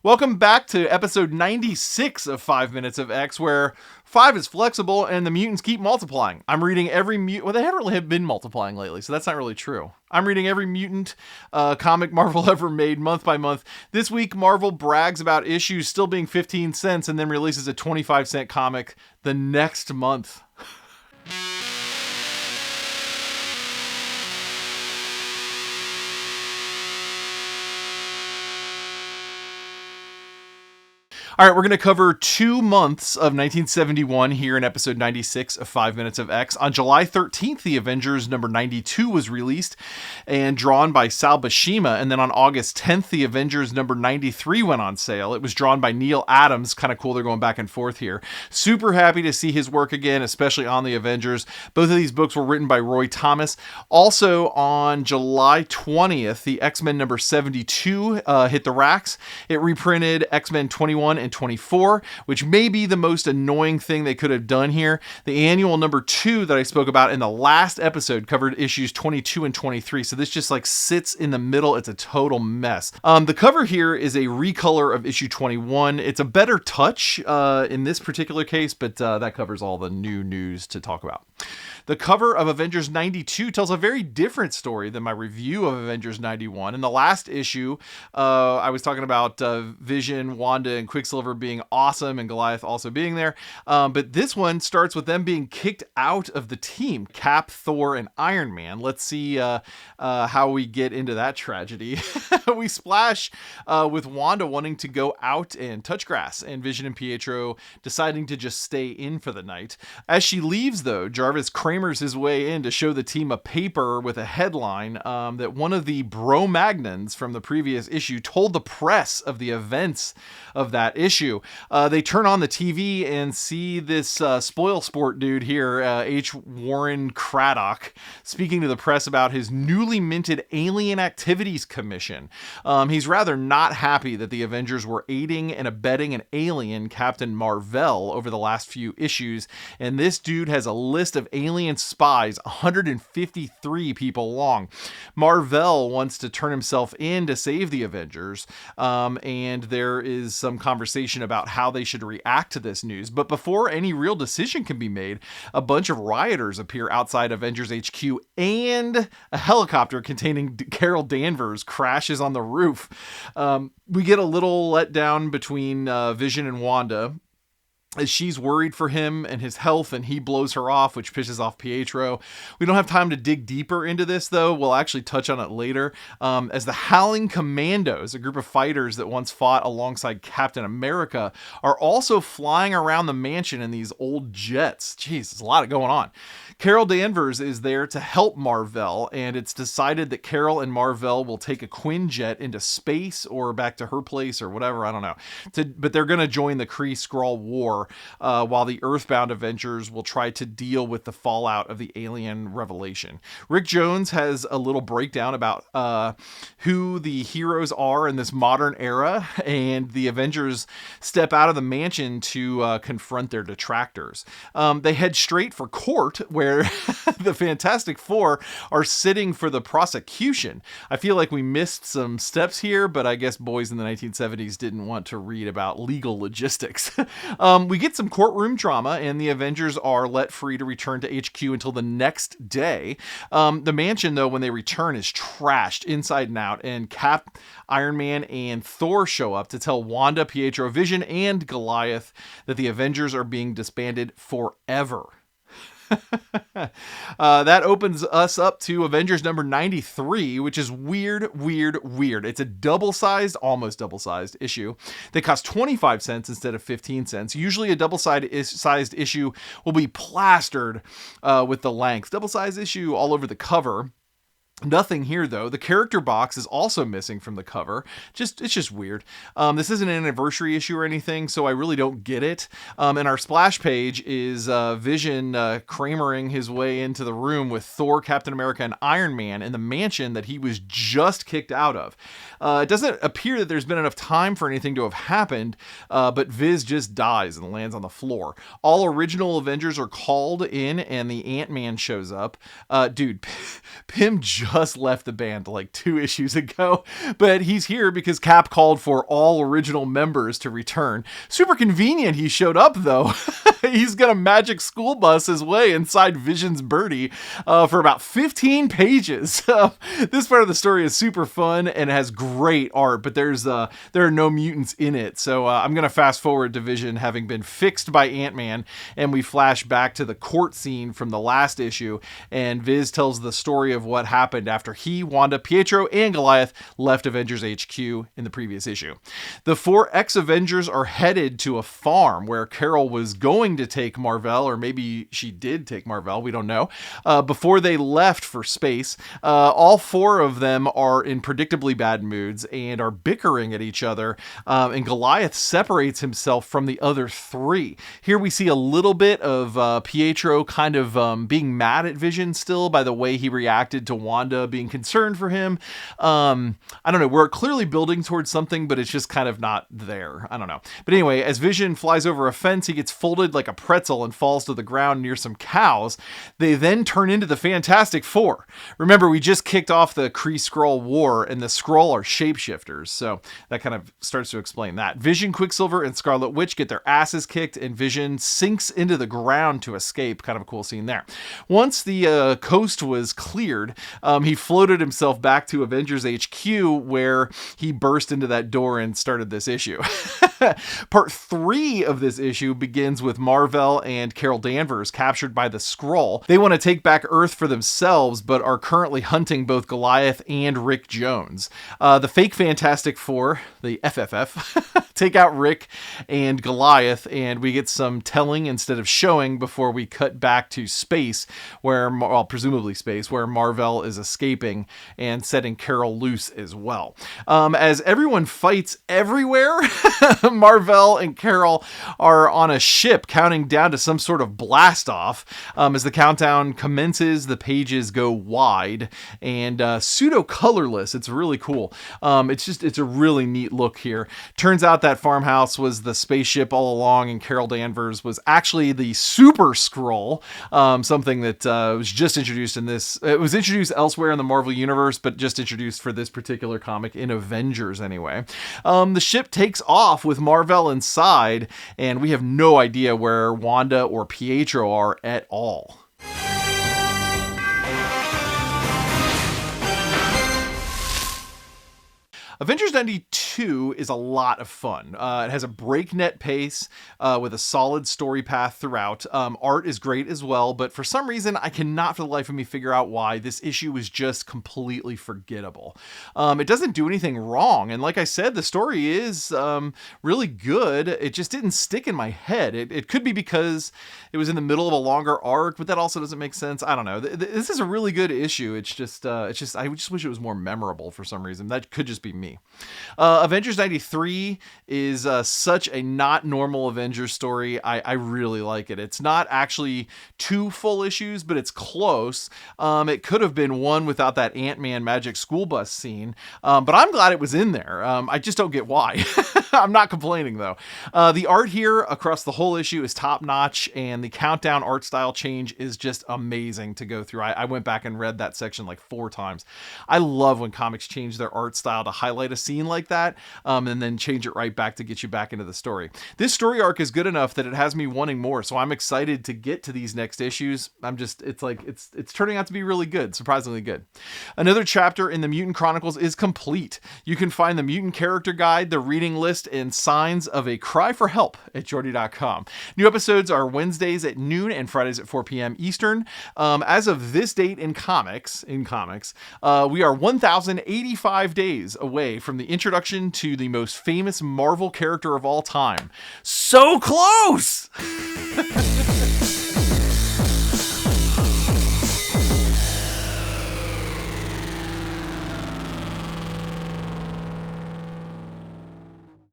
Welcome back to episode 96 of 5 Minutes of X, where 5 is flexible and the mutants keep multiplying. I'm reading every mutant. Well, they haven't really been multiplying lately, so that's not really true. I'm reading every mutant comic Marvel ever made month by month. This week, Marvel brags about issues still being 15 cents and then releases a 25-cent comic the next month. All right, we're going to cover 2 months of 1971 here in episode 96 of 5 Minutes of X. On July 13th, the Avengers number 92 was released and drawn by Sal Buscema. And then on August 10th, the Avengers number 93 went on sale. It was drawn by Neil Adams. Kind of cool, they're going back and forth here. Super happy to see his work again, especially on the Avengers. Both of these books were written by Roy Thomas. Also on July 20th, the X-Men number 72 hit the racks. It reprinted X-Men 21 and 24, which may be the most annoying thing they could have done here. The annual number 2 that I spoke about in the last episode covered issues 22 and 23, so this just like sits in the middle. It's a total mess. The cover here is a recolor of issue 21. It's a better touch in this particular case, but that covers all the new news to talk about. The cover of Avengers 92 tells a very different story than my review of Avengers 91. In the last issue, I was talking about Vision, Wanda, and Quicksilver being awesome and Goliath also being there. But this one starts with them being kicked out of the team. Cap, Thor, and Iron Man. Let's see how we get into that tragedy. We splash with Wanda wanting to go out and touch grass, and Vision and Pietro deciding to just stay in for the night. As she leaves, though, Jarvis Kramers his way in to show the team a paper with a headline that one of the Bro-Magnons from the previous issue told the press of the events of that issue. They turn on the TV and see this spoil sport dude here, H. Warren Craddock, speaking to the press about his newly minted Alien Activities Commission. He's rather not happy that the Avengers were aiding and abetting an alien, Captain Marvel, over the last few issues, and this dude has a list of alien spies, 153 people long. Marvel wants to turn himself in to save the Avengers, and there is some conversation about how they should react to this news. But before any real decision can be made, a bunch of rioters appear outside Avengers HQ, and a helicopter containing Carol Danvers crashes on the roof. We get a little letdown between Vision and Wanda, as she's worried for him and his health, and he blows her off, which pisses off Pietro. We don't have time to dig deeper into this, though. We'll actually touch on it later. As the Howling Commandos, a group of fighters that once fought alongside Captain America, are also flying around the mansion in these old jets. Jeez, there's a lot going on. Carol Danvers is there to help Marvel, and it's decided that Carol and Marvel will take a Quinjet into space or back to her place or whatever, I don't know. But they're going to join the Kree-Skrull War, while the Earthbound Avengers will try to deal with the fallout of the alien revelation. Rick Jones has a little breakdown about who the heroes are in this modern era, and the Avengers step out of the mansion to confront their detractors. They head straight for court, where the Fantastic Four are sitting for the prosecution. I feel like we missed some steps here, but I guess boys in the 1970s didn't want to read about legal logistics. We get some courtroom drama, and the Avengers are let free to return to HQ until the next day. The mansion, though, when they return, is trashed inside and out, and Cap, Iron Man, and Thor show up to tell Wanda, Pietro, Vision, and Goliath that the Avengers are being disbanded forever. That opens us up to Avengers number 93, which is weird. It's a almost double-sized issue that costs 25 cents instead of 15 cents. Usually a double-sized issue will be plastered with the length. Double-sized issue all over the cover. Nothing here, though. The character box is also missing from the cover. It's just weird. This isn't an anniversary issue or anything, so I really don't get it. And our splash page is Vision Kramering his way into the room with Thor, Captain America, and Iron Man in the mansion that he was just kicked out of. It doesn't appear that there's been enough time for anything to have happened, but Viz just dies and lands on the floor. All original Avengers are called in, and the Ant-Man shows up. Dude, Pym just left the band like 2 issues ago, but he's here because Cap called for all original members to return. Super convenient he showed up, though. He's gonna magic school bus his way inside Vision's birdie for about 15 pages. This part of the story is super fun and has great art, but there are no mutants in it, so I'm gonna fast forward to Vision having been fixed by Ant-Man, and we flash back to the court scene from the last issue, and Viz tells the story of what happened after he, Wanda, Pietro, and Goliath left Avengers HQ in the previous issue. The 4 ex-Avengers are headed to a farm where Carol was going to take Mar-Vell, or maybe she did take Mar-Vell, we don't know, before they left for space. All 4 of them are in predictably bad moods and are bickering at each other, and Goliath separates himself from the other 3. Here we see a little bit of Pietro kind of being mad at Vision still by the way he reacted to Wanda being concerned for him. I don't know, we're clearly building towards something, but it's just kind of not there. I don't know. But anyway, as Vision flies over a fence, he gets folded like a pretzel and falls to the ground near some cows. They then turn into the Fantastic Four. Remember, we just kicked off the Kree-Skrull War, and the Skrull are shapeshifters, so that kind of starts to explain that. Vision, Quicksilver, and Scarlet Witch get their asses kicked, and Vision sinks into the ground to escape. Kind of a cool scene there. Once the coast was cleared, he floated himself back to Avengers HQ, where he burst into that door and started this issue. Part 3 of this issue begins with Mar-Vell and Carol Danvers captured by the Skrull. They want to take back Earth for themselves, but are currently hunting both Goliath and Rick Jones. The fake Fantastic Four, the FFF, take out Rick and Goliath, and we get some telling instead of showing before we cut back to space, where, well, presumably space, where Mar-Vell is escaping and setting Carol loose as well. As everyone fights everywhere, Mar-Vell and Carol are on a ship counting down to some sort of blast off. As the countdown commences, the pages go wide and pseudo colorless. It's really cool. It's a really neat look here. Turns out that farmhouse was the spaceship all along, and Carol Danvers was actually the Super Skrull, something that was just introduced in this. It was introduced elsewhere in the Marvel Universe, but just introduced for this particular comic in Avengers anyway. The ship takes off with Mar-Vell inside, and we have no idea where Wanda or Pietro are at all. Avengers 92 is a lot of fun. It has a breakneck pace with a solid story path throughout. Art is great as well, but for some reason, I cannot for the life of me figure out why this issue was just completely forgettable. It doesn't do anything wrong, and like I said, the story is really good. It just didn't stick in my head. It could be because it was in the middle of a longer arc, but that also doesn't make sense. I don't know. This is a really good issue. I just wish it was more memorable for some reason. That could just be me. Avengers 93 is such a not normal Avengers story. I really like it. It's not actually 2 full issues, but it's close. It could have been 1 without that Ant-Man magic school bus scene, but I'm glad it was in there. I just don't get why. I'm not complaining though. The art here across the whole issue is top notch, and the countdown art style change is just amazing to go through. I went back and read that section like 4 times. I love when comics change their art style to highlight a scene like that, and then change it right back to get you back into the story. This story arc is good enough that it has me wanting more, so I'm excited to get to these next issues. It's turning out to be really good, surprisingly good. Another chapter in the Mutant Chronicles is complete. You can find the Mutant Character Guide, the reading list, and signs of a cry for help at jordy.com. New episodes are Wednesdays at noon and Fridays at 4 p.m. Eastern. As of this date in comics, we are 1,085 days away from the introduction to the most famous Marvel character of all time. So close!